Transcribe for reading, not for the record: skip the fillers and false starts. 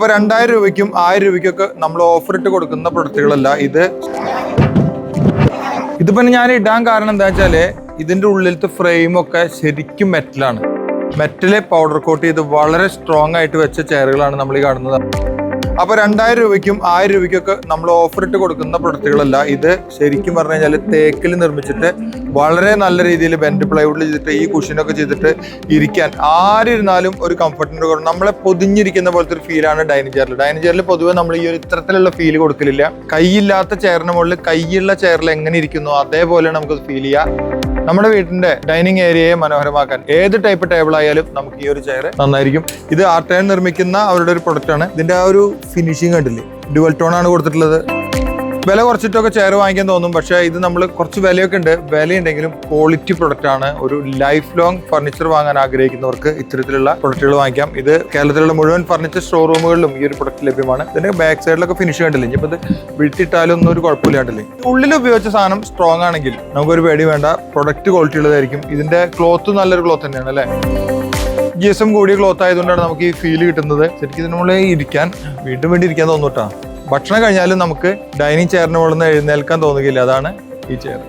അപ്പോൾ 2000 രൂപയ്ക്കും 1000 രൂപയ്ക്കൊക്കെ നമ്മൾ ഓഫർ ഇട്ട് കൊടുക്കുന്ന പ്രൊഡക്റ്റുകളല്ല ഇതിപ്പോ ഞാൻ ഇടാൻ കാരണം എന്താ വെച്ചാല് ഇതിന്റെ ഉള്ളിലത്തെ ഫ്രെയിമൊക്കെ ശരിക്കും മെറ്റലാണ്. മെറ്റല് പൗഡർ കോട്ട് ചെയ്ത് വളരെ സ്ട്രോങ് ആയിട്ട് വെച്ച ചെയറുകളാണ് നമ്മൾ ഈ കാണുന്നത്. അപ്പോൾ 2000 രൂപയ്ക്കും 1000 രൂപയ്ക്കൊക്കെ നമ്മൾ ഓഫർ ഇട്ട് കൊടുക്കുന്ന പ്രൊഡക്റ്റുകളല്ല ഇത് ശരിക്കും പറഞ്ഞു കഴിഞ്ഞാൽ തേക്കിൽ നിർമ്മിച്ചിട്ട് വളരെ നല്ല രീതിയിൽ ബെൻഡ് പ്ലൈവുഡിൽ ചെയ്തിട്ട് ഈ കുഷനൊക്കെ ചെയ്തിട്ട് ഇരിക്കാൻ ആരിരുന്നാലും ഒരു കംഫർട്ടിൻ്റെ കുറവ്. നമ്മളെ പൊതിഞ്ഞിരിക്കുന്ന പോലത്തെ ഒരു ഫീലാണ് ഡൈനിങ് ചെയറിൽ പൊതുവെ നമ്മൾ ഈ ഒരു ഇത്തരത്തിലുള്ള ഫീൽ കൊടുക്കലില്ല. കൈയില്ലാത്ത ചെയറിന് മുകളിൽ കൈയുള്ള ചെയറിൽ എങ്ങനെ ഇരിക്കുന്നു അതേപോലെ നമുക്ക് ഫീൽ ചെയ്യാം. നമ്മുടെ വീട്ടിന്റെ ഡൈനിങ് ഏരിയയെ മനോഹരമാക്കാൻ ഏത് ടൈപ്പ് ടേബിൾ ആയാലും നമുക്ക് ഈ ഒരു ചെയർ നന്നായിരിക്കും. ഇത് ആർട്ടേൺ നിർമ്മിക്കുന്ന അവരുടെ ഒരു പ്രൊഡക്റ്റ് ആണ്. ഇതിന്റെ ആ ഒരു ഫിനിഷിങ് കണ്ടില്ലേ, ഡുവൽ ടോൺ ആണ് കൊടുത്തിട്ടുള്ളത്. വില കുറച്ചിട്ടൊക്കെ ചെയർ വാങ്ങിക്കാൻ തോന്നും, പക്ഷേ ഇത് നമ്മൾ കുറച്ച് വിലയൊക്കെ ഉണ്ട്. വിലയുണ്ടെങ്കിലും ക്വാളിറ്റി പ്രൊഡക്റ്റ് ആണ്. ഒരു ലൈഫ് ലോങ് ഫർണിച്ചർ വാങ്ങാൻ ആഗ്രഹിക്കുന്നവർക്ക് ഇത്തരത്തിലുള്ള പ്രൊഡക്റ്റുകൾ വാങ്ങിക്കാം. ഇത് കേരളത്തിലുള്ള മുഴുവൻ ഫർണിച്ചർ ഷോറൂമുകളിലും ഈ ഒരു പ്രൊഡക്റ്റ് ലഭ്യമാണ്. ഇതിന്റെ ബാക്ക് സൈഡിലൊക്കെ ഫിനിഷ് കണ്ടില്ലേ, ഇനിയിപ്പോൾ ഇത് വീട്ടിട്ടാലും ഒന്നും ഒരു കുഴപ്പമില്ല കണ്ടില്ലേ. ഉള്ളിൽ ഉപയോഗിച്ച സാധനം സ്ട്രോങ് ആണെങ്കിൽ നമുക്കൊരു പേടി വേണ്ട, പ്രൊഡക്റ്റ് ക്വാളിറ്റി ഉള്ളതായിരിക്കും. ഇതിന്റെ ക്ലോത്ത് നല്ലൊരു ക്ലോത്ത് തന്നെയാണ് അല്ലേ. GSM കൂടിയ ക്ലോത്ത് ആയതുകൊണ്ടാണ് നമുക്ക് ഈ ഫീൽ കിട്ടുന്നത്. ശരിക്കും ഇതിനുള്ളിൽ ഇരിക്കാൻ വീണ്ടും വേണ്ടി ഇരിക്കാൻ തോന്നൂട്ടാ. ഭക്ഷണം കഴിഞ്ഞാലും നമുക്ക് ഡൈനിങ് ചെയറിന് മുകളിൽ നിന്ന് എഴുന്നേൽക്കാൻ തോന്നുകയില്ല. അതാണ് ഈ ചെയർ.